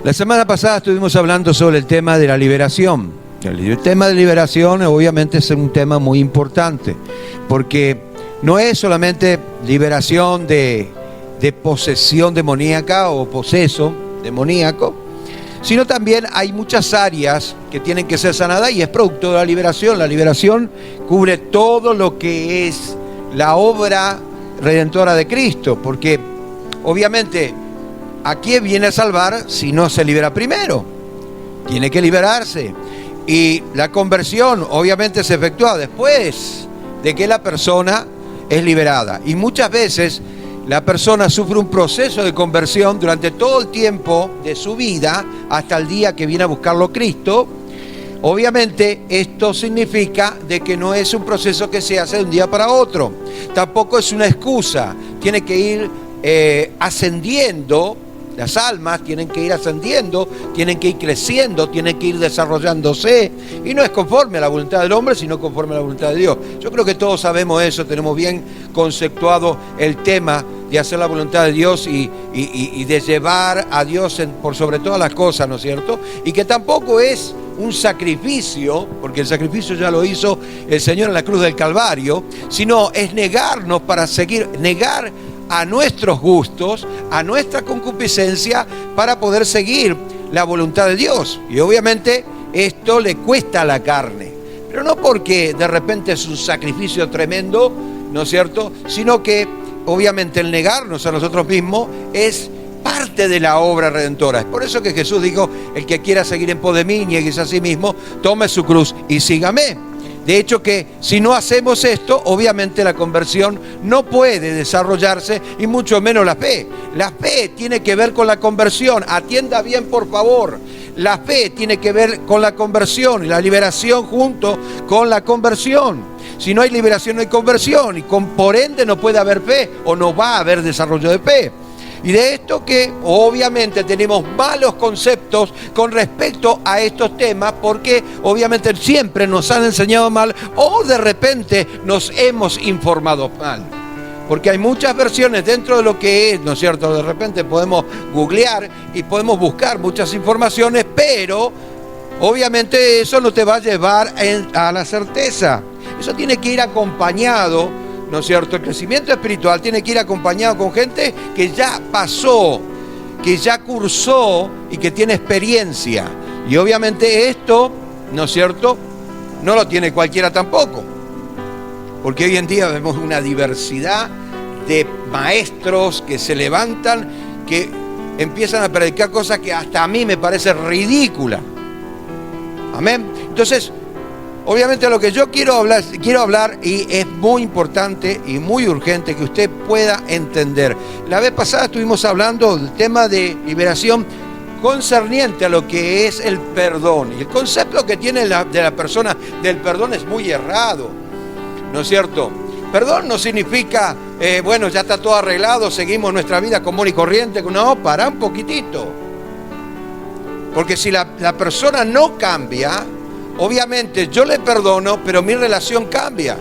La semana pasada estuvimos hablando sobre el tema de la liberación. El tema de liberación obviamente es un tema muy importante, porque no es solamente liberación de posesión demoníaca o poseso demoníaco, sino también hay muchas áreas que tienen que ser sanadas y es producto de la liberación. La liberación cubre todo lo que es la obra redentora de Cristo, porque obviamente ¿a quién viene a salvar si no se libera primero? Tiene que liberarse. Y la conversión obviamente se efectúa después de que la persona es liberada. Y muchas veces la persona sufre un proceso de conversión durante todo el tiempo de su vida hasta el día que viene a buscarlo Cristo. Obviamente esto significa de que no es un proceso que se hace de un día para otro. Tampoco es una excusa. Tiene que ir ascendiendo. Las almas tienen que ir ascendiendo, tienen que ir creciendo, tienen que ir desarrollándose. Y no es conforme a la voluntad del hombre, sino conforme a la voluntad de Dios. Yo creo que todos sabemos eso, tenemos bien conceptuado el tema de hacer la voluntad de Dios y de llevar a Dios por sobre todas las cosas, ¿no es cierto? Y que tampoco es un sacrificio, porque el sacrificio ya lo hizo el Señor en la cruz del Calvario, sino es negarnos para seguir, negar a nuestros gustos, a nuestra concupiscencia, para poder seguir la voluntad de Dios. Y obviamente esto le cuesta a la carne, pero no porque de repente es un sacrificio tremendo, ¿no es cierto?, sino que obviamente el negarnos a nosotros mismos es parte de la obra redentora. Es por eso que Jesús dijo: el que quiera seguir en pos de mí, nieguese a sí mismo, tome su cruz y sígame. De hecho que si no hacemos esto, obviamente la conversión no puede desarrollarse, y mucho menos la fe. La fe tiene que ver con la conversión. Atienda bien, por favor. La fe tiene que ver con la conversión y la liberación junto con la conversión. Si no hay liberación, no hay conversión, y por ende no puede haber fe o no va a haber desarrollo de fe. Y de esto que obviamente tenemos malos conceptos con respecto a estos temas, porque obviamente siempre nos han enseñado mal o de repente nos hemos informado mal. Porque hay muchas versiones dentro de lo que es, ¿no es cierto? De repente podemos googlear y podemos buscar muchas informaciones, pero obviamente eso no te va a llevar a la certeza. Eso tiene que ir acompañado, ¿no es cierto? El crecimiento espiritual tiene que ir acompañado con gente que ya pasó, que ya cursó y que tiene experiencia. Y obviamente esto, ¿no es cierto?, no lo tiene cualquiera tampoco. Porque hoy en día vemos una diversidad de maestros que se levantan, que empiezan a predicar cosas que hasta a mí me parece ridícula. Amén. Entonces, obviamente lo que yo quiero hablar, y es muy importante y muy urgente que usted pueda entender. La vez pasada estuvimos hablando del tema de liberación concerniente a lo que es el perdón. Y el concepto que tiene de la persona del perdón es muy errado, ¿no es cierto? Perdón no significa, bueno, ya está todo arreglado, seguimos nuestra vida común y corriente. No, para un poquitito. Porque si la persona no cambia, obviamente yo le perdono, pero mi relación cambia.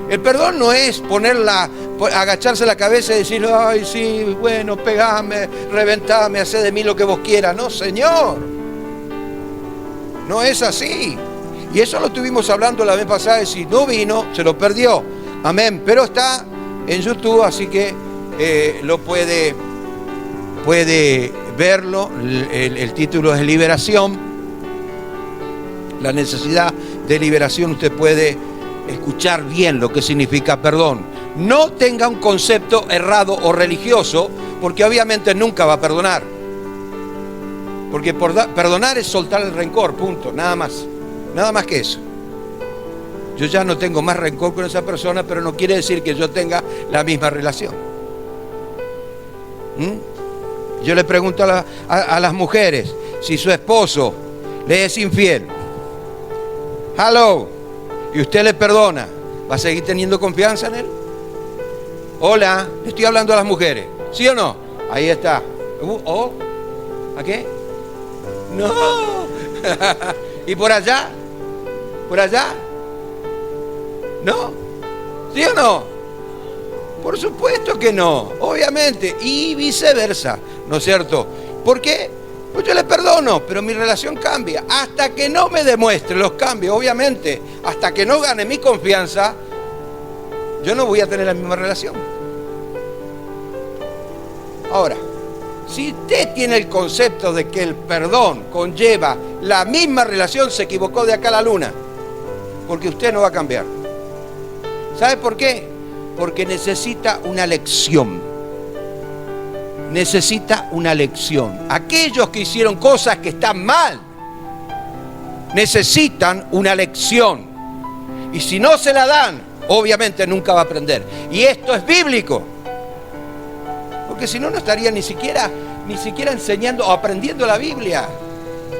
El perdón no es agacharse la cabeza y decir: ay, sí, bueno, pegame, reventame, hacé de mí lo que vos quieras. No, Señor. No es así. Y eso lo estuvimos hablando la vez pasada, y si no vino, se lo perdió. Amén. Pero está en YouTube, así que lo puede verlo. El título es Liberación. La necesidad de liberación. Usted puede escuchar bien lo que significa perdón. No tenga un concepto errado o religioso, porque obviamente nunca va a perdonar. Porque perdonar es soltar el rencor, punto, nada más. Nada más que eso. Yo ya no tengo más rencor con esa persona, pero no quiere decir que yo tenga la misma relación. Yo le pregunto a las mujeres, si su esposo le es infiel, hello, y usted le perdona, ¿va a seguir teniendo confianza en él? Hola, le estoy hablando a las mujeres, ¿sí o no? Ahí está. ¿A qué? No. ¿Y por allá? ¿Por allá? ¿No? ¿Sí o no? Por supuesto que no, obviamente. Y viceversa. ¿no es cierto? ¿Por qué? Pues yo le perdono, pero mi relación cambia. Hasta que no me demuestre los cambios, obviamente, hasta que no gane mi confianza, yo no voy a tener la misma relación. Ahora, si usted tiene el concepto de que el perdón conlleva la misma relación, se equivocó de acá a la luna, porque usted no va a cambiar. ¿Sabe por qué? Porque necesita una lección. Necesita una lección. Aquellos que hicieron cosas que están mal necesitan una lección. Y si no se la dan, obviamente nunca va a aprender. Y esto es bíblico. Porque si no, no estaría ni siquiera enseñando o aprendiendo la Biblia.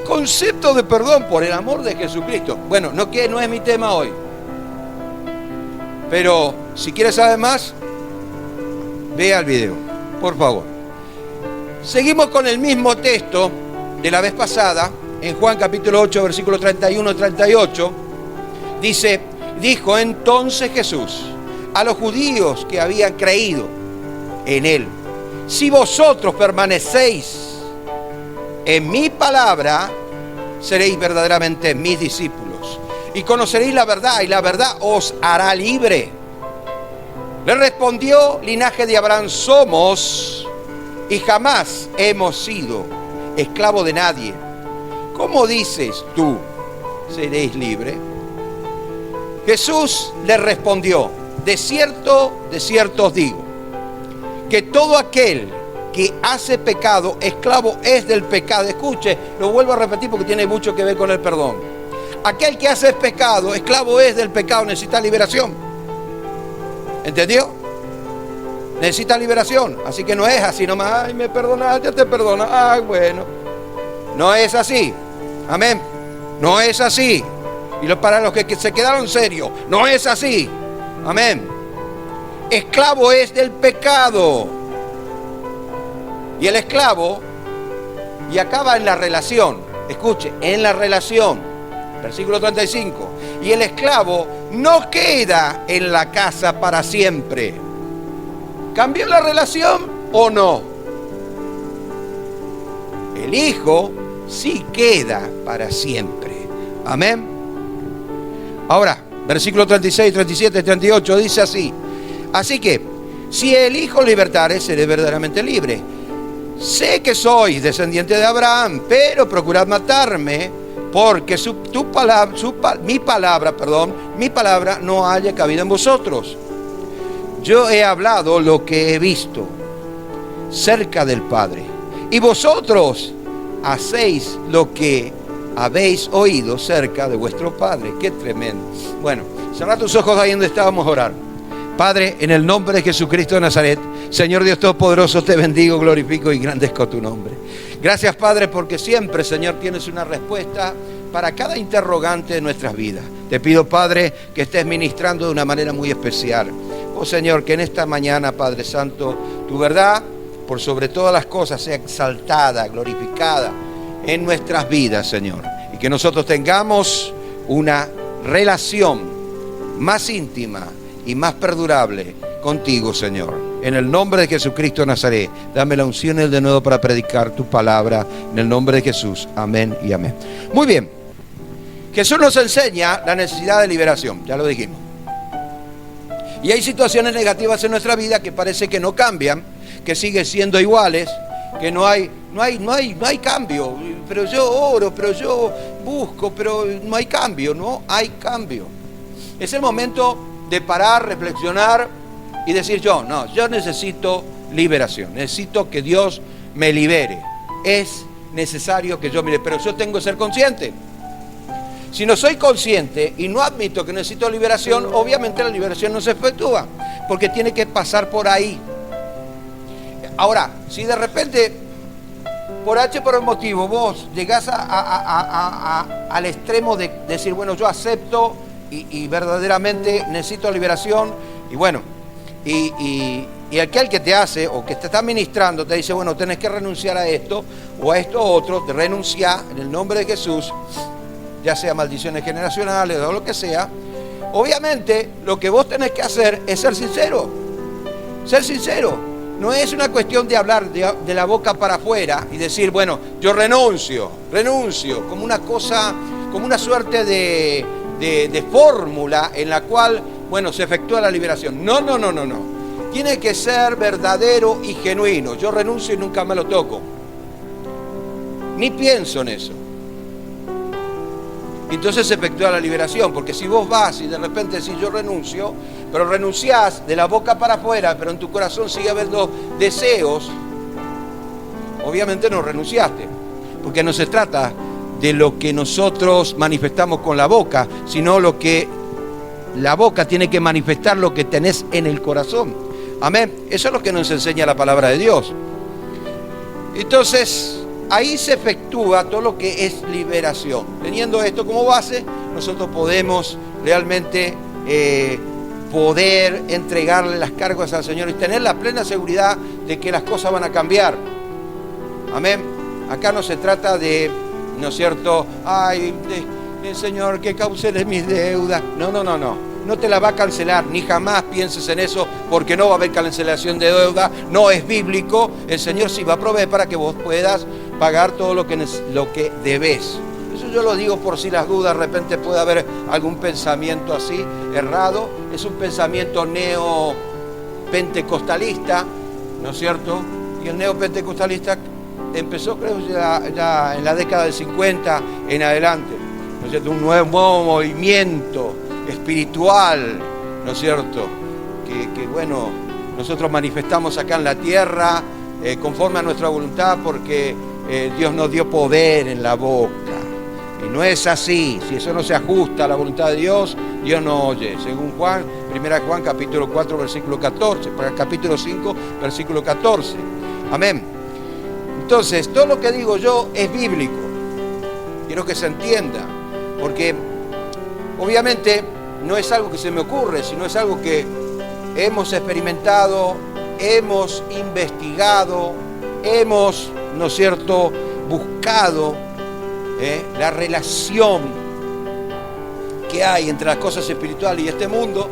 Concepto de perdón por el amor de Jesucristo. Bueno, no es mi tema hoy. Pero si quiere saber más, vea el video, por favor. Seguimos con el mismo texto de la vez pasada, en Juan capítulo 8, versículo 31-38. Dijo entonces Jesús a los judíos que habían creído en él: si vosotros permanecéis en mi palabra, seréis verdaderamente mis discípulos y conoceréis la verdad, y la verdad os hará libre. Le respondió: linaje de Abraham somos y jamás hemos sido esclavos de nadie. ¿Cómo dices tú, seréis libres? Jesús le respondió: de cierto os digo, que todo aquel que hace pecado, esclavo es del pecado. Escuche, lo vuelvo a repetir porque tiene mucho que ver con el perdón. Aquel que hace pecado, esclavo es del pecado, necesita liberación. ¿Entendió? Necesita liberación. Así que no es así nomás: ay, me perdonaste, ya te perdono. Ah, bueno. No es así. Amén. No es así. Y para los que se quedaron serios, no es así. Amén. Esclavo es del pecado. Y el esclavo, y acaba en la relación. Escuche, en la relación. Versículo 35. Y el esclavo no queda en la casa para siempre. ¿Cambió la relación o no? El hijo sí queda para siempre. Amén. Ahora, versículo 36, 37, 38 dice así: así que, si el hijo libertare, seré verdaderamente libre. Sé que sois descendiente de Abraham, pero procurad matarme, porque mi palabra no haya cabida en vosotros. Yo he hablado lo que he visto cerca del Padre, y vosotros hacéis lo que habéis oído cerca de vuestro Padre. Qué tremendo. Bueno, cerrá tus ojos ahí donde estábamos a orar. Padre, en el nombre de Jesucristo de Nazaret, Señor Dios Todopoderoso, te bendigo, glorifico y engrandezco tu nombre. Gracias, Padre, porque siempre, Señor, tienes una respuesta para cada interrogante de nuestras vidas. Te pido, Padre, que estés ministrando de una manera muy especial. Oh, Señor, que en esta mañana, Padre Santo, tu verdad, por sobre todas las cosas, sea exaltada, glorificada en nuestras vidas, Señor. Y que nosotros tengamos una relación más íntima y más perdurable contigo, Señor. En el nombre de Jesucristo de Nazaret, dame la unción de nuevo para predicar tu palabra. En el nombre de Jesús. Amén y amén. Muy bien. Jesús nos enseña la necesidad de liberación. Ya lo dijimos. Y hay situaciones negativas en nuestra vida que parece que no cambian, que siguen siendo iguales, que no hay cambio. Pero yo oro, pero yo busco, pero no hay cambio. No hay cambio. Es el momento de parar, reflexionar y decir: yo necesito liberación, necesito que Dios me libere. Es necesario que yo mire, pero yo tengo que ser consciente. Si no soy consciente y no admito que necesito liberación, obviamente la liberación no se efectúa, porque tiene que pasar por ahí. Ahora, si de repente, por H por el motivo, vos llegás al extremo de decir: bueno, yo acepto y verdaderamente necesito liberación, y bueno, y aquel que te hace o que te está ministrando te dice: bueno, tenés que renunciar a esto o a esto otro, te renuncia en el nombre de Jesús, ya sea maldiciones generacionales o lo que sea. Obviamente lo que vos tenés que hacer es ser sincero. Ser sincero. No es una cuestión de hablar de la boca para afuera y decir, bueno, yo renuncio, como una cosa, como una suerte de fórmula en la cual, bueno, se efectúa la liberación. No. Tiene que ser verdadero y genuino. Yo renuncio y nunca más lo toco. Ni pienso en eso. Entonces se efectúa la liberación, porque si vos vas y de repente decís yo renuncio, pero renunciás de la boca para afuera, pero en tu corazón sigue habiendo deseos, obviamente no renunciaste, porque no se trata de lo que nosotros manifestamos con la boca, sino lo que la boca tiene que manifestar lo que tenés en el corazón. Amén. Eso es lo que nos enseña la palabra de Dios. Entonces, ahí se efectúa todo lo que es liberación. Teniendo esto como base, nosotros podemos realmente poder entregarle las cargas al Señor y tener la plena seguridad de que las cosas van a cambiar. Amén. Acá no se trata de, ¿no es cierto? Ay, Señor, que cancele mis deudas. No te la va a cancelar, ni jamás pienses en eso, porque no va a haber cancelación de deuda, no es bíblico. El Señor sí va a proveer para que vos puedas pagar todo lo que debes. Eso yo lo digo por si las dudas, de repente puede haber algún pensamiento así, errado. Es un pensamiento neopentecostalista, ¿no es cierto? Y el neopentecostalista empezó, creo, ya en la década del 50 en adelante, ¿no es cierto? Un nuevo movimiento espiritual, ¿no es cierto? Que bueno, nosotros manifestamos acá en la tierra conforme a nuestra voluntad, porque Dios nos dio poder en la boca. Y no es así. Si eso no se ajusta a la voluntad de Dios, Dios no oye. Según Juan, 1 Juan capítulo 4, versículo 14, para el capítulo 5, versículo 14. Amén. Entonces, todo lo que digo yo es bíblico. Quiero que se entienda, porque obviamente no es algo que se me ocurre, sino es algo que hemos experimentado, hemos investigado, hemos, ¿no es cierto?, buscado la relación que hay entre las cosas espirituales y este mundo,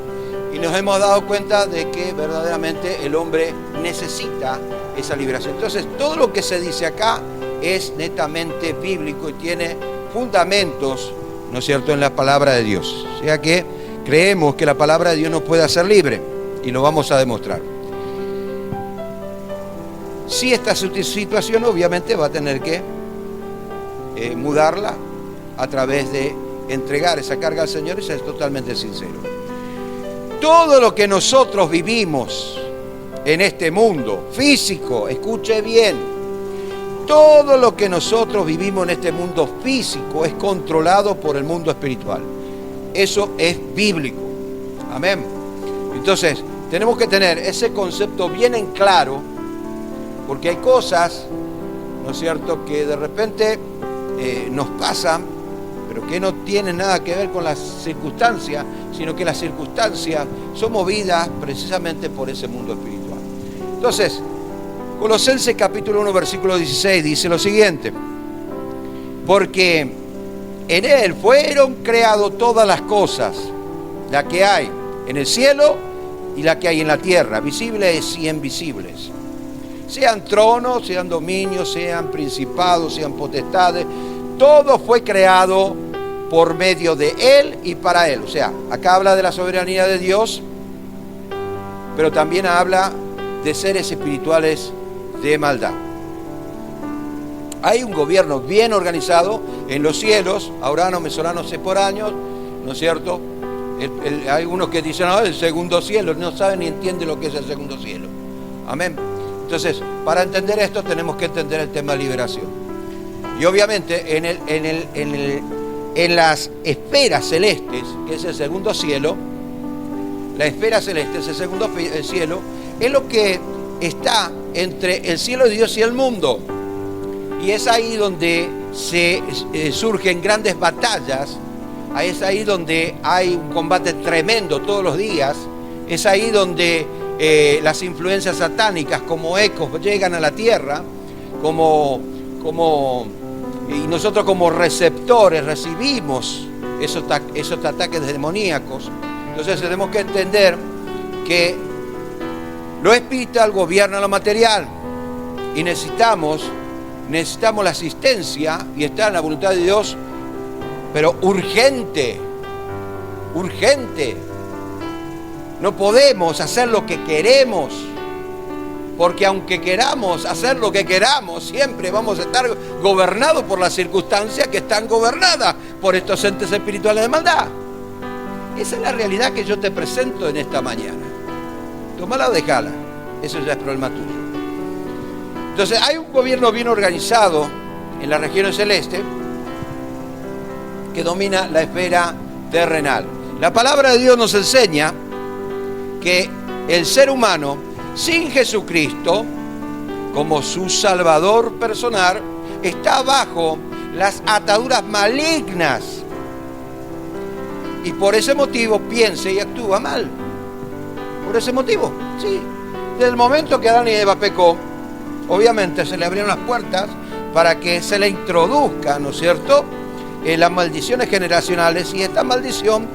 y nos hemos dado cuenta de que verdaderamente el hombre necesita esa liberación. Entonces, todo lo que se dice acá es netamente bíblico y tiene fundamentos, ¿no es cierto?, en la palabra de Dios. O sea que creemos que la palabra de Dios nos puede hacer libre y lo vamos a demostrar. Si esta situación obviamente va a tener que mudarla a través de entregar esa carga al Señor y ser totalmente sincero. Todo lo que nosotros vivimos en este mundo físico, escuche bien, todo lo que nosotros vivimos en este mundo físico es controlado por el mundo espiritual. Eso es bíblico. Amén. Entonces, tenemos que tener ese concepto bien en claro, porque hay cosas, ¿no es cierto?, que de repente nos pasan, pero que no tienen nada que ver con las circunstancias, sino que las circunstancias son movidas precisamente por ese mundo espiritual. Entonces, Colosenses capítulo 1, versículo 16 dice lo siguiente: porque en Él fueron creadas todas las cosas, la que hay en el cielo y la que hay en la tierra, visibles y invisibles. Sean tronos, sean dominios, sean principados, sean potestades, todo fue creado por medio de Él y para Él. O sea, acá habla de la soberanía de Dios, pero también habla de seres espirituales de maldad. Hay un gobierno bien organizado en los cielos, auranos, mesolanos, seporáneos, ¿no es cierto? Hay unos que dicen, no, el segundo cielo, no saben ni entienden lo que es el segundo cielo. Amén. Entonces, para entender esto tenemos que entender el tema de liberación. Y obviamente en las esferas celestes, que es el segundo cielo, la esfera celeste, es el segundo cielo, es lo que está entre el cielo de Dios y el mundo. Y es ahí donde surgen grandes batallas, es ahí donde hay un combate tremendo todos los días, es ahí donde las influencias satánicas como ecos llegan a la tierra, y nosotros como receptores recibimos esos ataques demoníacos. Entonces tenemos que entender que Lo espiritual gobierna lo material y necesitamos la asistencia y está en la voluntad de Dios, pero urgente. No podemos hacer lo que queremos, porque aunque queramos hacer lo que queramos, siempre vamos a estar gobernados por las circunstancias que están gobernadas por estos entes espirituales de maldad. Esa es la realidad que yo te presento en esta mañana. Tómala o dejala, eso ya es problema tuyo. Entonces hay un gobierno bien organizado en las regiones celestes que domina la esfera terrenal. La palabra de Dios nos enseña que el ser humano sin Jesucristo como su Salvador personal está bajo las ataduras malignas y por ese motivo piensa y actúa mal. Por ese motivo, sí. Desde el momento que Adán y Eva pecó, obviamente se le abrieron las puertas para que se le introduzca, ¿no es cierto?, las maldiciones generacionales y esta maldición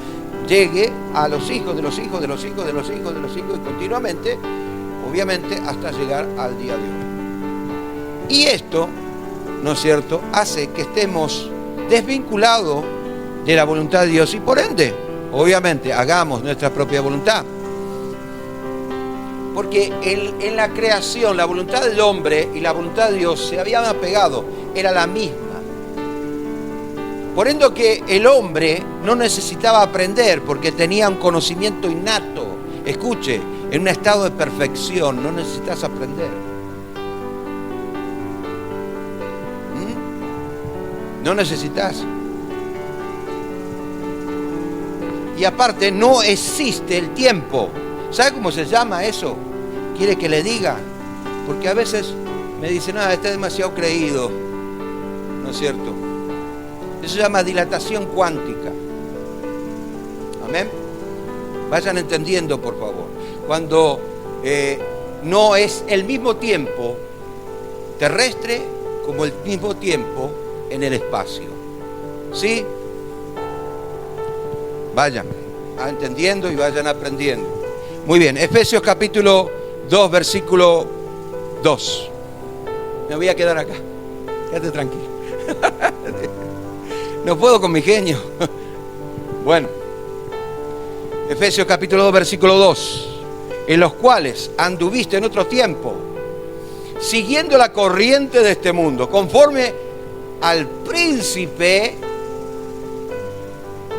llegue a los hijos de los hijos de los hijos de los hijos de los hijos y continuamente, obviamente, hasta llegar al día de hoy. Y esto, ¿no es cierto?, hace que estemos desvinculados de la voluntad de Dios y por ende, obviamente, hagamos nuestra propia voluntad. Porque en la creación, la voluntad del hombre y la voluntad de Dios se habían apegado, era la misma. Por ende que el hombre no necesitaba aprender porque tenía un conocimiento innato. Escuche, en un estado de perfección, no necesitas aprender. No necesitas. Y aparte, no existe el tiempo. ¿Sabe cómo se llama eso? ¿Quiere que le diga? Porque a veces me dicen, está demasiado creído. ¿No es cierto? Eso se llama dilatación cuántica. Amén. Vayan entendiendo, por favor. Cuando no es el mismo tiempo terrestre como el mismo tiempo en el espacio. ¿Sí? Vayan entendiendo y vayan aprendiendo. Muy bien, Efesios capítulo 2, versículo 2. Me voy a quedar acá. Quédate tranquilo. No puedo con mi genio. Bueno, Efesios capítulo 2, versículo 2. En los cuales anduviste en otro tiempo, siguiendo la corriente de este mundo, conforme al príncipe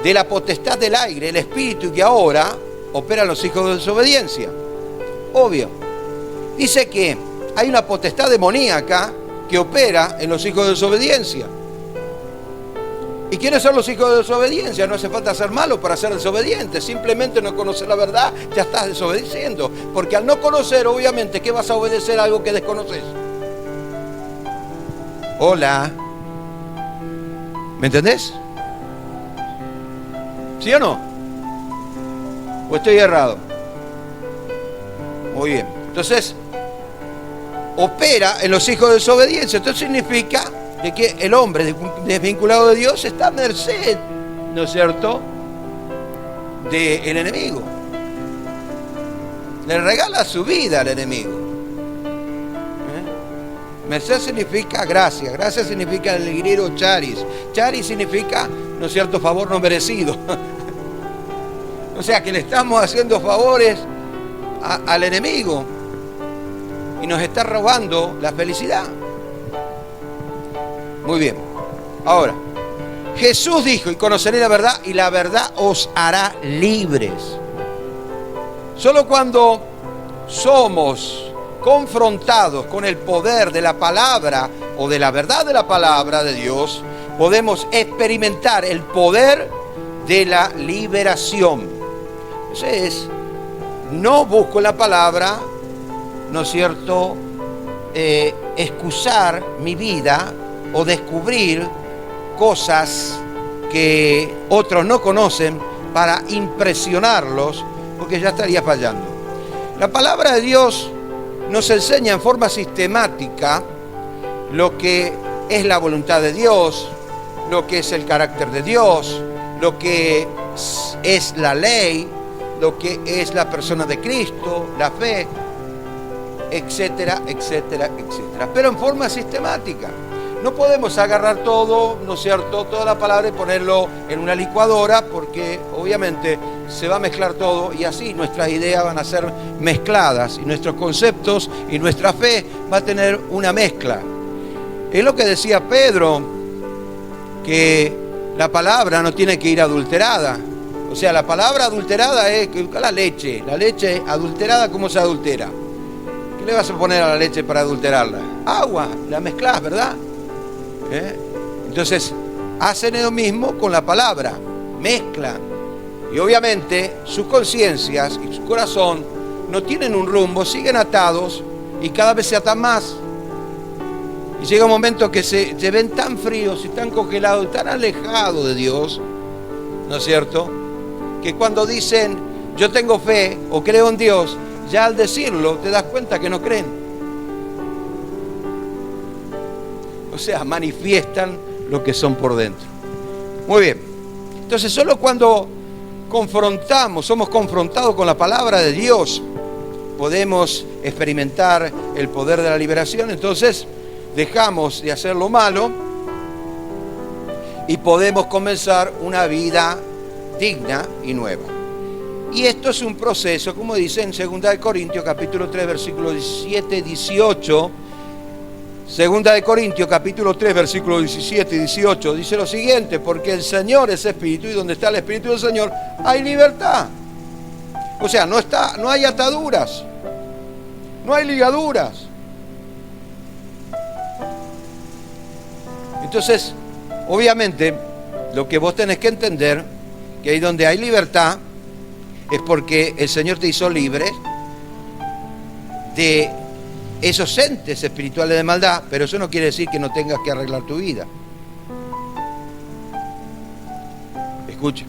de la potestad del aire, el espíritu que ahora opera en los hijos de desobediencia. Obvio. Dice que hay una potestad demoníaca que opera en los hijos de desobediencia. ¿Y quiénes son los hijos de desobediencia? No hace falta ser malo para ser desobediente. Simplemente no conocer la verdad, ya estás desobedeciendo. Porque al no conocer, obviamente, ¿qué vas a obedecer a algo que desconoces? Hola. ¿Me entendés? ¿Sí o no? ¿O estoy errado? Muy bien. Entonces, opera en los hijos de desobediencia. Esto significa de que el hombre desvinculado de Dios está a merced, ¿no es cierto?, del enemigo. Le regala su vida al enemigo. Merced significa gracia. Gracia significa el griego charis. Charis significa, ¿no es cierto?, favor no merecido. O sea que le estamos haciendo favores al enemigo y nos está robando la felicidad. Muy bien. Ahora, Jesús dijo, y conoceré la verdad, y la verdad os hará libres. Solo cuando somos confrontados con el poder de la palabra o de la verdad de la palabra de Dios, podemos experimentar el poder de la liberación. Entonces, no busco en la palabra, ¿no es cierto?, excusar mi vida o descubrir cosas que otros no conocen para impresionarlos, porque ya estaría fallando. La palabra de Dios nos enseña en forma sistemática lo que es la voluntad de Dios, lo que es el carácter de Dios, lo que es la ley, lo que es la persona de Cristo, la fe. etcétera, etcétera, etcétera. Pero en forma sistemática. No podemos agarrar todo, ¿no es cierto?, toda la palabra y ponerlo en una licuadora, porque obviamente se va a mezclar todo y así nuestras ideas van a ser mezcladas y nuestros conceptos y nuestra fe va a tener una mezcla. Es lo que decía Pedro, que la palabra no tiene que ir adulterada. O sea, la palabra adulterada es la leche adulterada. ¿Cómo se adultera? ¿Qué le vas a poner a la leche para adulterarla? Agua, la mezclás, ¿verdad? Entonces, hacen lo mismo con la palabra, mezclan. Y obviamente sus conciencias y su corazón no tienen un rumbo, siguen atados y cada vez se atan más. Y llega un momento que se ven tan fríos y tan congelados, tan alejados de Dios, ¿no es cierto?, que cuando dicen yo tengo fe o creo en Dios, ya al decirlo te das cuenta que no creen. O sea, manifiestan lo que son por dentro. Muy bien. Entonces, solo cuando somos confrontados con la palabra de Dios, podemos experimentar el poder de la liberación. Entonces, dejamos de hacer lo malo y podemos comenzar una vida digna y nueva. Y esto es un proceso, como dice en 2 Corintios capítulo 3, versículos 17 y 18. 2 Corintios capítulo 3, versículos 17 y 18 dice lo siguiente: porque el Señor es Espíritu y donde está el Espíritu del Señor hay libertad. O sea, no hay ataduras, no hay ligaduras. Entonces, obviamente, lo que vos tenés que entender, que ahí donde hay libertad, es porque el Señor te hizo libre de esos entes espirituales de maldad, pero eso no quiere decir que no tengas que arreglar tu vida. Escucha.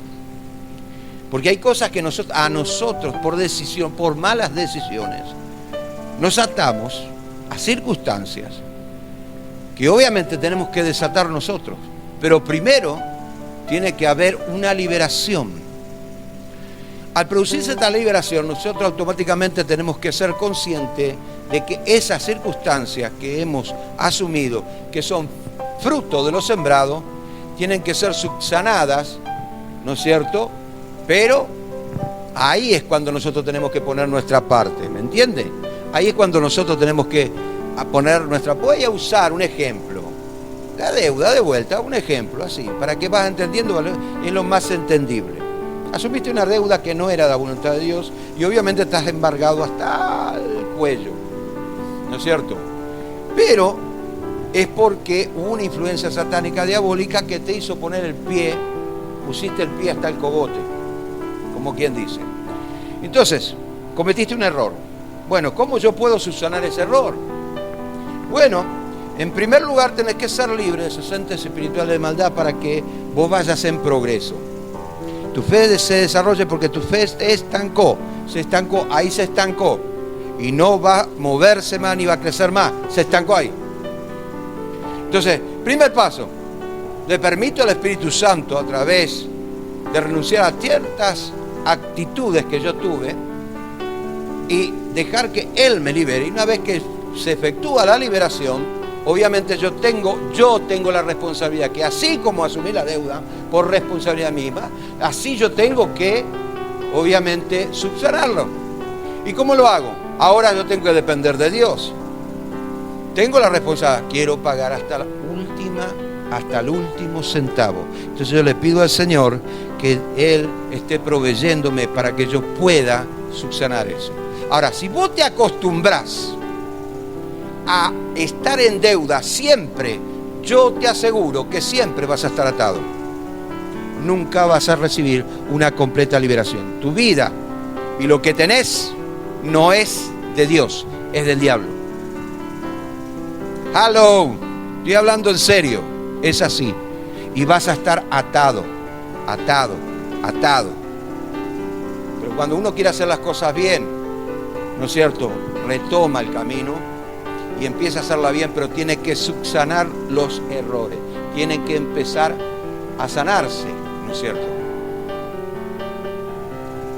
Porque hay cosas que a nosotros, por decisión, por malas decisiones, nos atamos a circunstancias que obviamente tenemos que desatar nosotros. Pero primero tiene que haber una liberación. Al producirse esta liberación, nosotros automáticamente tenemos que ser conscientes de que esas circunstancias que hemos asumido, que son fruto de lo sembrado, tienen que ser subsanadas, ¿no es cierto? Pero ahí es cuando nosotros tenemos que poner nuestra parte, ¿me entiende? Ahí es cuando nosotros tenemos que poner nuestra... Voy a usar un ejemplo. La deuda, de vuelta, un ejemplo así, para que vas entendiendo, ¿vale? Es lo más entendible. Asumiste una deuda que no era la voluntad de Dios y obviamente estás embargado hasta el cuello, ¿no es cierto? Pero es porque hubo una influencia satánica diabólica que te hizo poner el pie, pusiste el pie hasta el cogote, como quien dice. Entonces, cometiste un error. Bueno, ¿cómo yo puedo subsanar ese error? Bueno, en primer lugar tenés que ser libre de esos entes espirituales de maldad para que vos vayas en progreso. Tu fe se desarrolle porque tu fe se estancó, ahí se estancó. Y no va a moverse más ni va a crecer más, se estancó ahí. Entonces, primer paso, le permito al Espíritu Santo a través de renunciar a ciertas actitudes que yo tuve y dejar que Él me libere. Y una vez que se efectúa la liberación, obviamente yo tengo la responsabilidad, que así como asumí la deuda por responsabilidad misma, así yo tengo que, obviamente, subsanarlo. ¿Y cómo lo hago? Ahora yo tengo que depender de Dios. Tengo la responsabilidad, quiero pagar hasta el último centavo. Entonces yo le pido al Señor que Él esté proveyéndome para que yo pueda subsanar eso. Ahora, si vos te acostumbras a estar en deuda siempre, yo te aseguro que siempre vas a estar atado. Nunca vas a recibir una completa liberación. Tu vida y lo que tenés no es de Dios, es del diablo. Hello, estoy hablando en serio, es así. Y vas a estar atado. Pero cuando uno quiere hacer las cosas bien, ¿no es cierto?, retoma el camino y empieza a hacerla bien, pero tiene que subsanar los errores, tiene que empezar a sanarse, ¿no es cierto?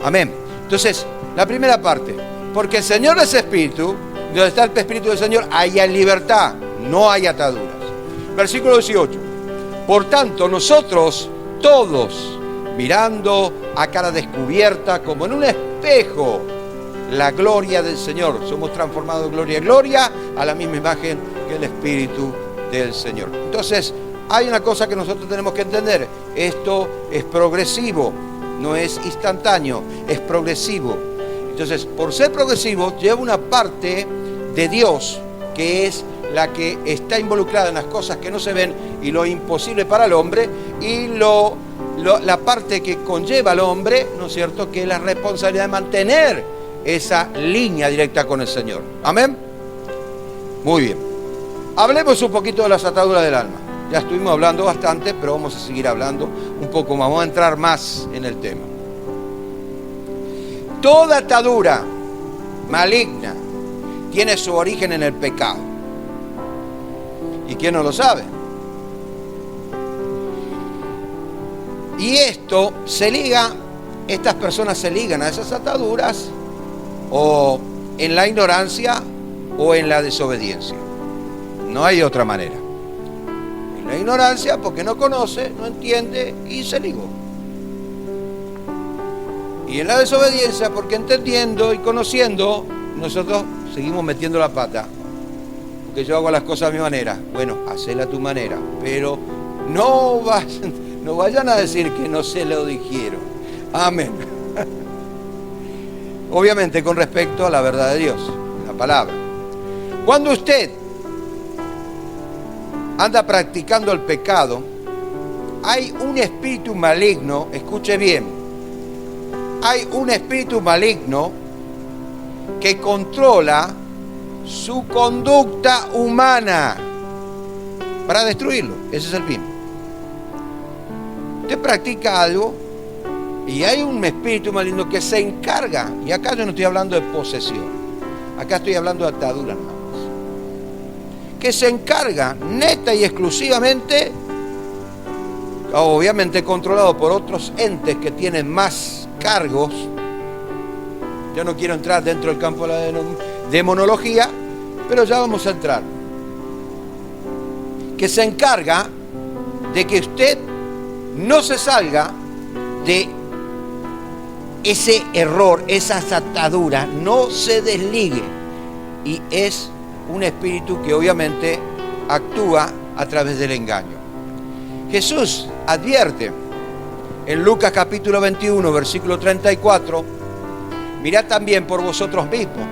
Amén. Entonces, la primera parte, porque el Señor es Espíritu, Donde está el Espíritu del Señor, haya libertad, no hay ataduras. Versículo 18. Por tanto, nosotros todos, mirando a cara descubierta, como en un espejo, la gloria del Señor, somos transformados de gloria en gloria a la misma imagen que el Espíritu del Señor. Entonces, hay una cosa que nosotros tenemos que entender. Esto es progresivo, no es instantáneo, es progresivo. Entonces, por ser progresivo, lleva una parte de Dios, que es la que está involucrada en las cosas que no se ven y lo imposible para el hombre, y la parte que conlleva al hombre, ¿no es cierto?, que es la responsabilidad de mantener esa línea directa con el Señor. ¿Amén? Muy bien. Hablemos un poquito de las ataduras del alma. Ya estuvimos hablando bastante, pero vamos a seguir hablando un poco más. Vamos a entrar más en el tema. Toda atadura maligna tiene su origen en el pecado. ¿Y quién no lo sabe? Y esto se liga, estas personas se ligan a esas ataduras o en la ignorancia o en la desobediencia. No hay otra manera. En la ignorancia porque no conoce, no entiende y se ligó. Y en la desobediencia porque entendiendo y conociendo, nosotros seguimos metiendo la pata. Que yo hago las cosas a mi manera. Bueno, hacela a tu manera, pero no vayan a decir que no se lo dijeron. Amén. Obviamente con respecto a la verdad de Dios, la palabra. Cuando usted anda practicando el pecado, hay un espíritu maligno, escuche bien, hay un espíritu maligno que controla su conducta humana para destruirlo. Ese es el fin. Usted practica algo y hay un espíritu maligno que se encarga, y acá yo no estoy hablando de posesión, acá estoy hablando de atadura nada más, que se encarga neta y exclusivamente, obviamente controlado por otros entes que tienen más cargos. Yo no quiero entrar dentro del campo de la demonología, pero ya vamos a entrar. Que se encarga de que usted no se salga de ese error, esa atadura, no se desligue. Y es un espíritu que obviamente actúa a través del engaño. Jesús advierte en Lucas capítulo 21, versículo 34, mirad también por vosotros mismos,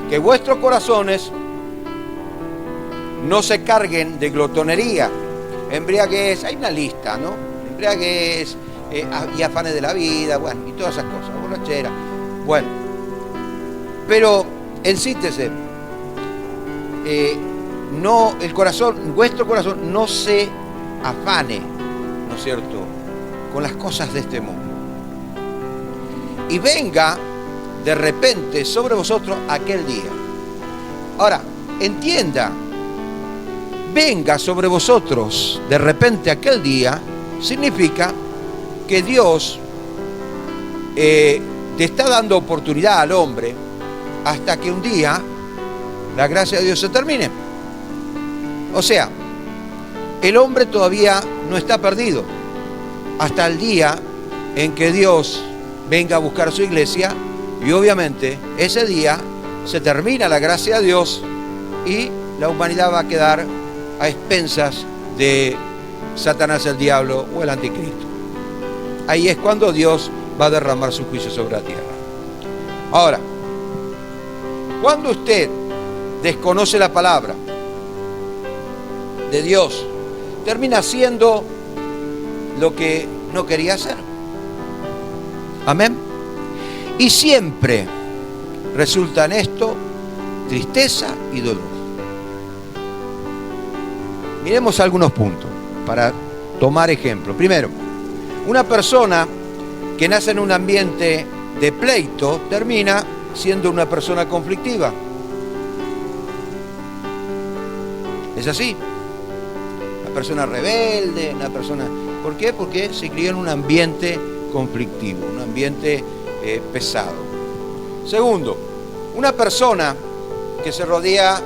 que vuestros corazones no se carguen de glotonería, embriaguez, hay una lista, ¿no? Embriaguez y afanes de la vida, bueno, y todas esas cosas, borrachera, bueno. Pero en síntesis, no, el corazón, vuestro corazón no se afane, ¿no es cierto?, con las cosas de este mundo. Y venga de repente sobre vosotros aquel día. Ahora, entienda, venga sobre vosotros de repente aquel día, significa que Dios te está dando oportunidad al hombre hasta que un día la gracia de Dios se termine. O sea, el hombre todavía no está perdido hasta el día en que Dios venga a buscar su iglesia, y obviamente ese día se termina la gracia de Dios y la humanidad va a quedar a expensas de Satanás, el diablo o el anticristo. Ahí es cuando Dios va a derramar su juicio sobre la tierra. Ahora, cuando usted desconoce la palabra de Dios, termina haciendo lo que no quería hacer. Amén. Y siempre resulta en esto tristeza y dolor. Miremos algunos puntos para tomar ejemplo. Primero, una persona que nace en un ambiente de pleito termina siendo una persona conflictiva. Es así. Una persona rebelde, una persona... ¿Por qué? Porque se crió en un ambiente conflictivo, un ambiente pesado. Segundo, una persona que se rodea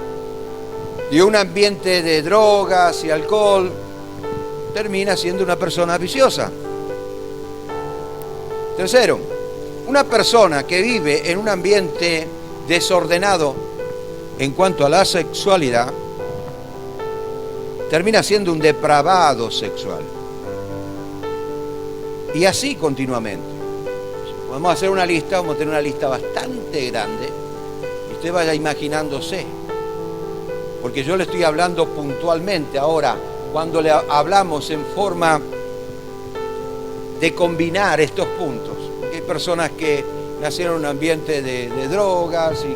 de un ambiente de drogas y alcohol termina siendo una persona viciosa. Tercero, una persona que vive en un ambiente desordenado en cuanto a la sexualidad termina siendo un depravado sexual. Y así continuamente. Podemos hacer una lista, vamos a tener una lista bastante grande y usted vaya imaginándose. Porque yo le estoy hablando puntualmente ahora, cuando le hablamos en forma de combinar estos puntos. Hay personas que nacieron en un ambiente de drogas y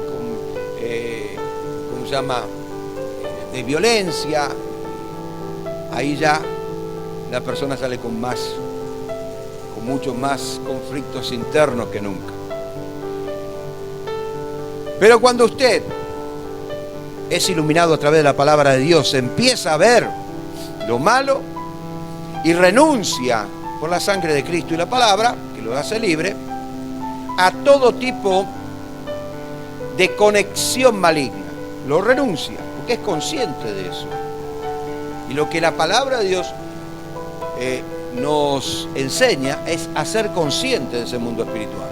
¿cómo se llama? De violencia. Ahí ya la persona sale con muchos más conflictos internos que nunca. Pero cuando usted es iluminado a través de la palabra de Dios, empieza a ver lo malo y renuncia por la sangre de Cristo y la palabra, que lo hace libre, a todo tipo de conexión maligna. Lo renuncia, porque es consciente de eso. Y lo que la palabra de Dios nos enseña es a ser consciente de ese mundo espiritual.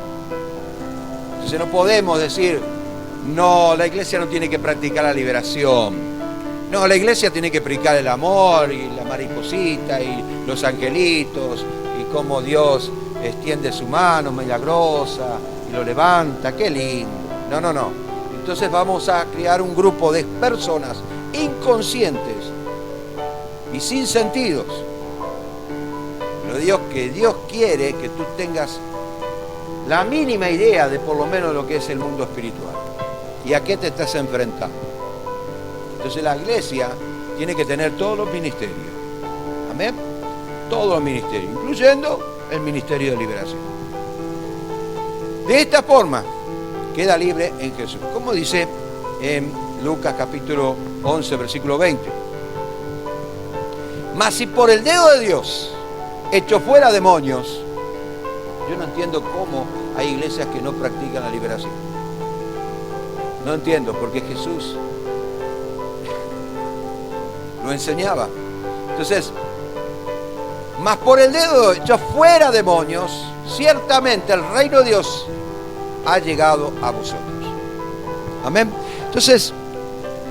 Entonces no podemos decir, no, la iglesia no tiene que practicar la liberación. No, la iglesia tiene que predicar el amor y la mariposita y los angelitos y cómo Dios extiende su mano milagrosa y lo levanta. ¡Qué lindo! No, no, no. Entonces vamos a crear un grupo de personas inconscientes y sin sentidos. Pero Dios quiere que tú tengas la mínima idea de por lo menos lo que es el mundo espiritual y a qué te estás enfrentando. Entonces la iglesia tiene que tener todos los ministerios. Amén. Todos los ministerios, incluyendo el ministerio de liberación. De esta forma queda libre en Jesús. Como dice en Lucas capítulo 11, versículo 20. Mas si por el dedo de Dios echó fuera demonios, yo no entiendo cómo hay iglesias que no practican la liberación. No entiendo, porque Jesús lo enseñaba. Entonces, mas por el dedo echó fuera demonios, ciertamente el reino de Dios ha llegado a vosotros. Amén. Entonces,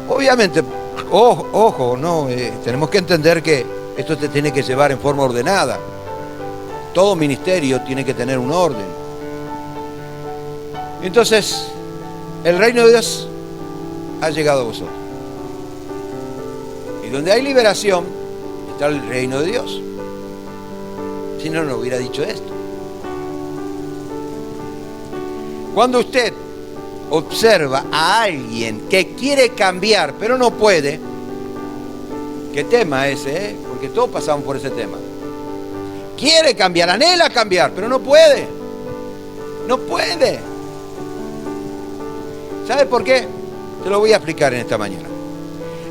obviamente, ojo, no, tenemos que entender que esto te tiene que llevar en forma ordenada. Todo ministerio tiene que tener un orden. Entonces, el reino de Dios ha llegado a vosotros. Y donde hay liberación, está el reino de Dios. Si no, no hubiera dicho esto. Cuando usted observa a alguien que quiere cambiar, pero no puede, ¿qué tema ese? Porque todos pasamos por ese tema. Quiere cambiar, anhela cambiar, pero no puede. No puede. ¿Sabe por qué? Te lo voy a explicar en esta mañana.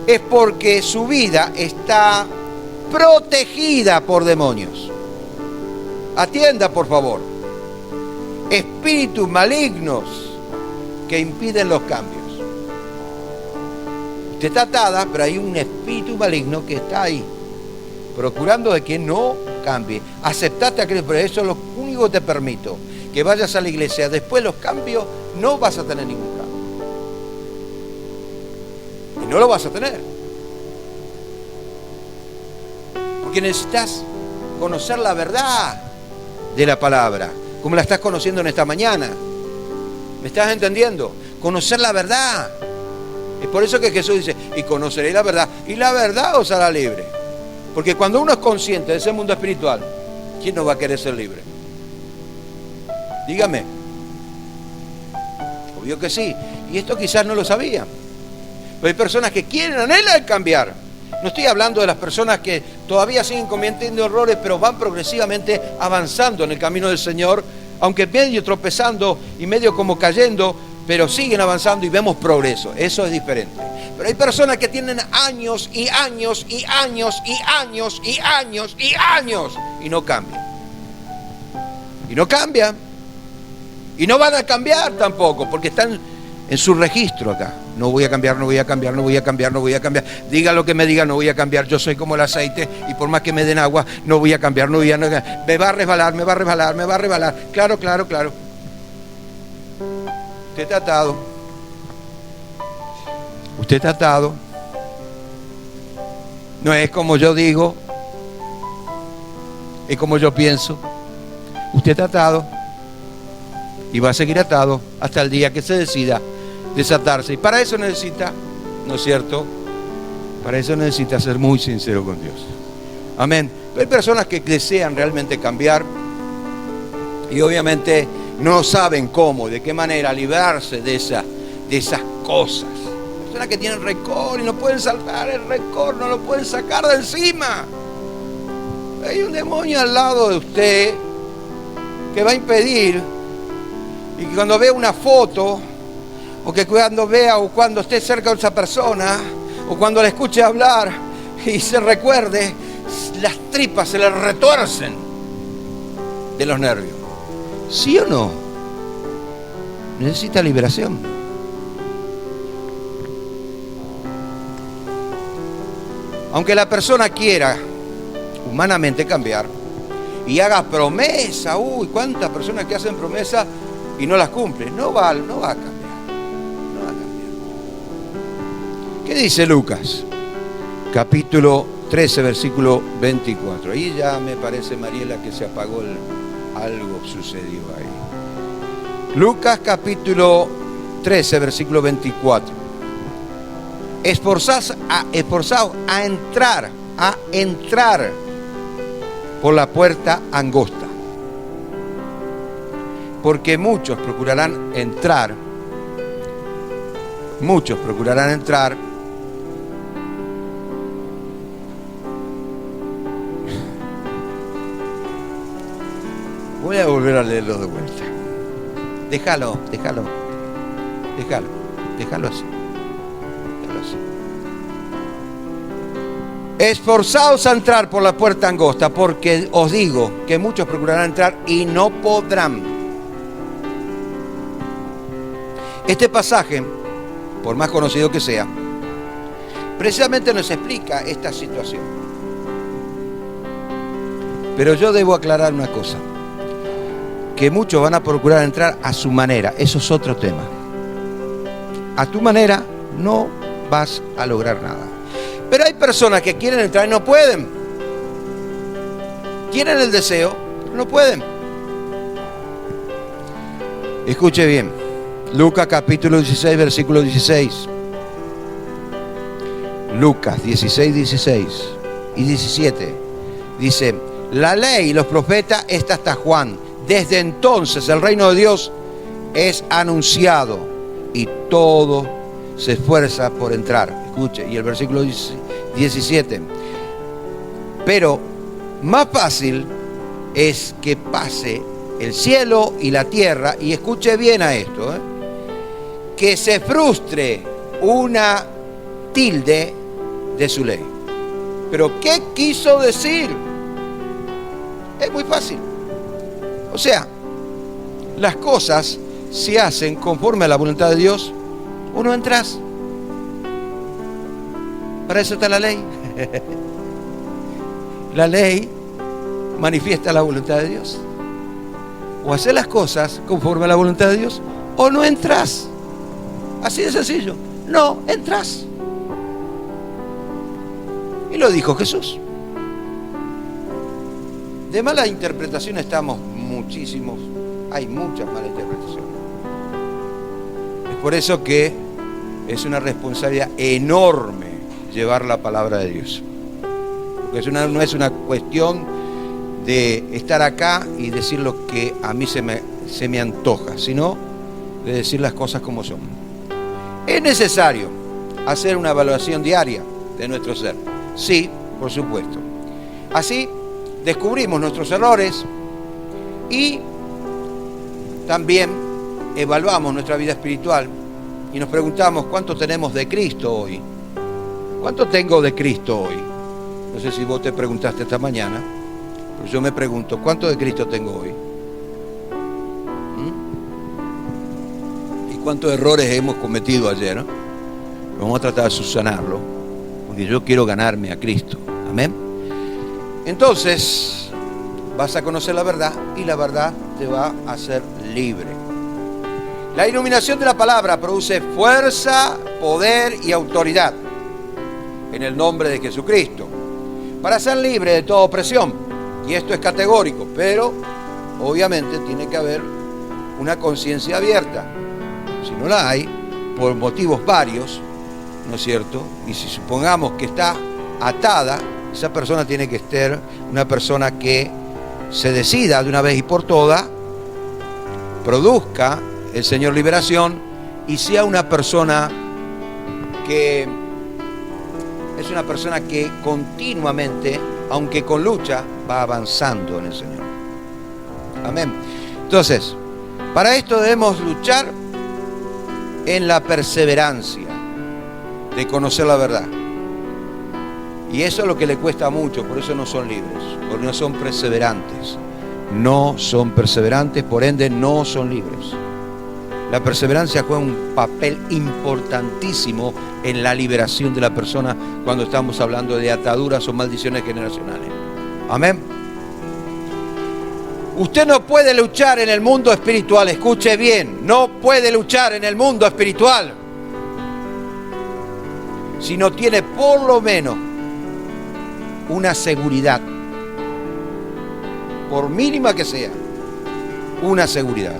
Es porque su vida está protegida por demonios. Atienda, por favor. Espíritus malignos que impiden los cambios. Usted está atada, pero hay un espíritu maligno que está ahí, procurando de que no cambie. Aceptaste a Cristo, pero eso es lo único que te permito. Que vayas a la iglesia. Después los cambios, no vas a tener ningún cambio. Y no lo vas a tener. Porque necesitas conocer la verdad de la palabra, como la estás conociendo en esta mañana. ¿Me estás entendiendo? Conocer la verdad. Es por eso que Jesús dice, y conoceré la verdad, y la verdad os hará libre. Porque cuando uno es consciente de ese mundo espiritual, ¿quién no va a querer ser libre? Dígame. Obvio que sí. Y esto quizás no lo sabían. Pero hay personas que quieren, anhelan cambiar. No estoy hablando de las personas que todavía siguen cometiendo errores, pero van progresivamente avanzando en el camino del Señor, aunque medio tropezando y medio como cayendo, pero siguen avanzando y vemos progreso. Eso es diferente. Pero hay personas que tienen años y años y años y años y años y años y no cambian. Y no cambian. Y no van a cambiar tampoco, porque están en su registro acá. No voy a cambiar, no voy a cambiar, no voy a cambiar, no voy a cambiar. Diga lo que me diga, no voy a cambiar. Yo soy como el aceite y por más que me den agua, no voy a cambiar, no voy a... Me va a resbalar, me va a resbalar, me va a resbalar. Claro, claro, claro. Usted está atado. Usted está atado. No es como yo digo, es como yo pienso. Usted está atado y va a seguir atado hasta el día que se decida desatarse. Y para eso necesita, ¿no es cierto? Para eso necesita ser muy sincero con Dios. Amén. Hay personas que desean realmente cambiar y obviamente no saben cómo, de qué manera librarse de esas cosas. Personas que tienen rencor y no pueden salvar el rencor, no lo pueden sacar de encima. Hay un demonio al lado de usted que va a impedir y que cuando vea una foto o que cuando vea o cuando esté cerca de esa persona o cuando la escuche hablar y se recuerde, las tripas se le retuercen de los nervios. ¿Sí o no? Necesita liberación. Aunque la persona quiera humanamente cambiar y haga promesa, cuántas personas que hacen promesas y no las cumplen, no va a cambiar, no va a cambiar. ¿Qué dice Lucas? Capítulo 13, versículo 24. Ahí ya me parece, Mariela, que se apagó algo sucedió ahí. Lucas capítulo 13, versículo 24. Esforzaos a entrar por la puerta angosta, porque muchos procurarán entrar, voy a volver a leerlo de vuelta. Déjalo así. Esforzaos a entrar por la puerta angosta, porque os digo que muchos procurarán entrar y no podrán. Este pasaje, por más conocido que sea, precisamente nos explica esta situación. Pero yo debo aclarar una cosa, que muchos van a procurar entrar a su manera. Eso es otro tema. A tu manera no vas a lograr nada. Pero hay personas que quieren entrar y no pueden. Tienen el deseo, pero no pueden. Escuche bien. Lucas capítulo 16, versículo 16. Lucas 16, 16 y 17. Dice, la ley y los profetas está hasta Juan. Desde entonces el reino de Dios es anunciado y todo se esfuerza por entrar. Escuche, y el versículo 17. Pero más fácil es que pase el cielo y la tierra, y escuche bien a esto, que se frustre una tilde de su ley. Pero ¿qué quiso decir? Es muy fácil. O sea, las cosas se hacen conforme a la voluntad de Dios o no entras. Para eso está la ley. La ley manifiesta la voluntad de Dios. O hacer las cosas conforme a la voluntad de Dios o no entras. Así de sencillo. No entras. Y lo dijo Jesús. De mala interpretación estamos muchísimos. Hay muchas malas interpretaciones. Es por eso que es una responsabilidad enorme llevar la palabra de Dios. Porque no es una cuestión de estar acá y decir lo que a mí se me antoja, sino de decir las cosas como son. ¿Es necesario hacer una evaluación diaria de nuestro ser? Sí, por supuesto. Así descubrimos nuestros errores y también evaluamos nuestra vida espiritual y nos preguntamos cuánto tenemos de Cristo hoy. ¿Cuánto tengo de Cristo hoy? No sé si vos te preguntaste esta mañana, pero yo me pregunto, ¿cuánto de Cristo tengo hoy? ¿Y cuántos errores hemos cometido ayer, ¿no? Vamos a tratar de subsanarlo, porque yo quiero ganarme a Cristo. Amén. Entonces, vas a conocer la verdad y la verdad te va a hacer libre. La iluminación de la palabra produce fuerza, poder y autoridad en el nombre de Jesucristo, para ser libre de toda opresión. Y esto es categórico, pero obviamente tiene que haber una conciencia abierta. Si no la hay, por motivos varios, ¿no es cierto? Y si supongamos que está atada, esa persona tiene que ser una persona que se decida de una vez y por todas, produzca el Señor liberación y sea una persona que es una persona que continuamente, aunque con lucha, va avanzando en el Señor. Amén. Entonces, para esto debemos luchar en la perseverancia de conocer la verdad. Y eso es lo que le cuesta mucho, por eso no son libres, porque no son perseverantes. No son perseverantes, por ende no son libres. La perseverancia juega un papel importantísimo en la liberación de la persona cuando estamos hablando de ataduras o maldiciones generacionales. Amén. Usted no puede luchar en el mundo espiritual, escuche bien, no puede luchar en el mundo espiritual si no tiene por lo menos una seguridad, por mínima que sea, una seguridad.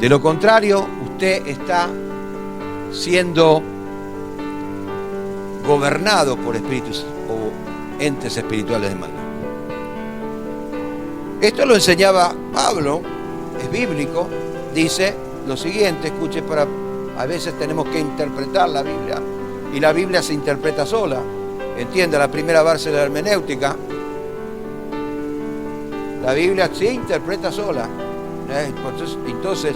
De lo contrario, usted está siendo gobernado por espíritus o entes espirituales de maldad. Esto lo enseñaba Pablo, es bíblico, dice lo siguiente, escuche, a veces tenemos que interpretar la Biblia, y la Biblia se interpreta sola. Entienda, la primera base de la hermenéutica, la Biblia se interpreta sola. Entonces,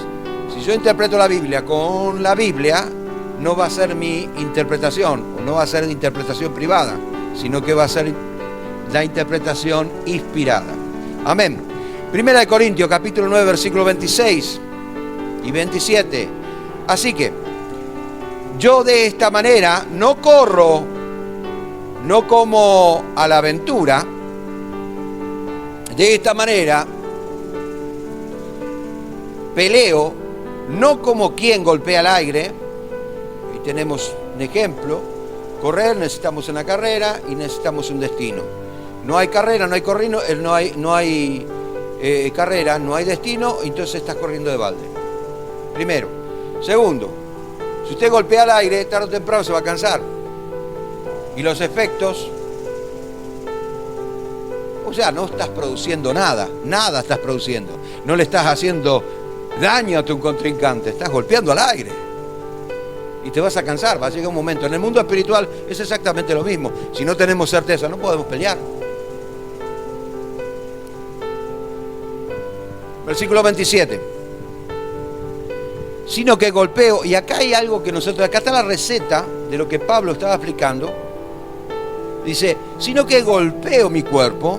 si yo interpreto la Biblia con la Biblia, no va a ser mi interpretación, o no va a ser interpretación privada, sino que va a ser la interpretación inspirada. Amén. Primera de Corintios, capítulo 9, versículos 26 y 27. Así que, yo de esta manera no corro, no como a la aventura, de esta manera peleo, no como quien golpea al aire. Y tenemos un ejemplo: correr, necesitamos una carrera y necesitamos un destino. No hay carrera, no hay corrino, no hay carrera, no hay destino, entonces estás corriendo de balde. Primero. Segundo, si usted golpea al aire, tarde o temprano se va a cansar. Y los efectos, o sea, no estás produciendo nada estás produciendo. No le estás haciendo daño a tu contrincante, estás golpeando al aire. Y te vas a cansar, va a llegar un momento. En el mundo espiritual es exactamente lo mismo. Si no tenemos certeza, no podemos pelear. Versículo 27. Sino que golpeo, y acá hay algo que acá está la receta de lo que Pablo estaba explicando. Dice, sino que golpeo mi cuerpo.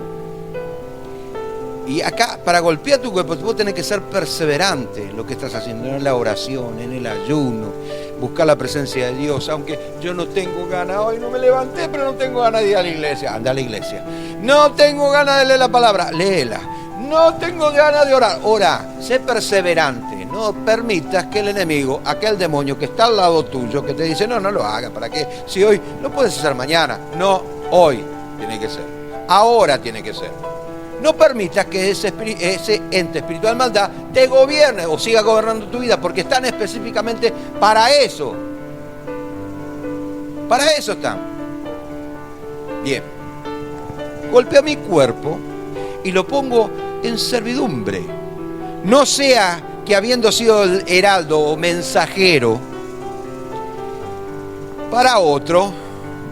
Y acá, para golpear tu cuerpo, vos tenés que ser perseverante en lo que estás haciendo, en la oración, en el ayuno, buscar la presencia de Dios. Aunque yo no tengo ganas, hoy no me levanté, pero no tengo ganas de ir a la iglesia. Anda a la iglesia. No tengo ganas de leer la palabra, léela. No tengo ganas de orar, ora. Sé perseverante. No permitas que el enemigo, aquel demonio que está al lado tuyo, que te dice, no lo hagas, ¿para qué? Si hoy, no puedes hacer mañana. No, hoy tiene que ser. Ahora tiene que ser. No permitas que ese ente espiritual maldad te gobierne o siga gobernando tu vida, porque están específicamente para eso. Para eso están. Bien. Golpeo mi cuerpo y lo pongo en servidumbre. No sea que habiendo sido el heraldo o mensajero para otro,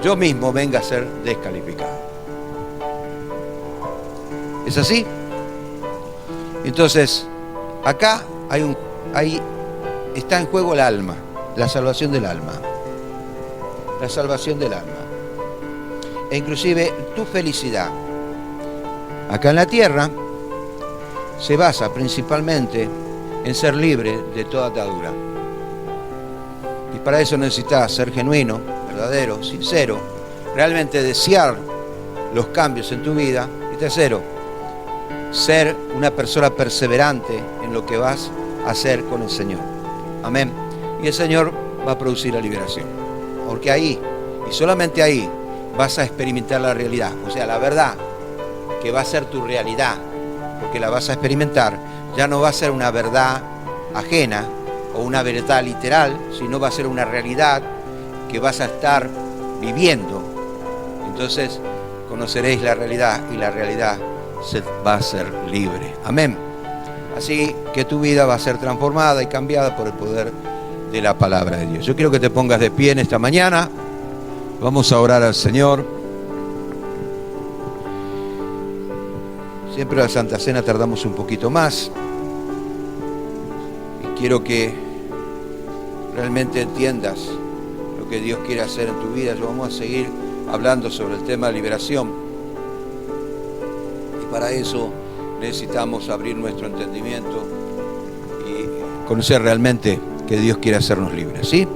yo mismo venga a ser descalificado. ¿Es así? Entonces, acá está en juego el alma, la salvación del alma. La salvación del alma. E inclusive tu felicidad. Acá en la tierra se basa principalmente en ser libre de toda atadura. Y para eso necesitas ser genuino, verdadero, sincero, realmente desear los cambios en tu vida. Y tercero, ser una persona perseverante en lo que vas a hacer con el Señor. Amén. Y el Señor va a producir la liberación. Porque ahí, y solamente ahí, vas a experimentar la realidad. O sea, la verdad que va a ser tu realidad, porque la vas a experimentar, ya no va a ser una verdad ajena o una verdad literal, sino va a ser una realidad que vas a estar viviendo. Entonces conoceréis la realidad y la realidad va a ser libre. Amén. Así que tu vida va a ser transformada y cambiada por el poder de la palabra de Dios. Yo quiero que te pongas de pie en esta mañana. Vamos a orar al Señor. Siempre a la Santa Cena tardamos un poquito más. Y quiero que realmente entiendas lo que Dios quiere hacer en tu vida. Vamos a seguir hablando sobre el tema de liberación. Y para eso necesitamos abrir nuestro entendimiento y conocer realmente que Dios quiere hacernos libres, ¿sí?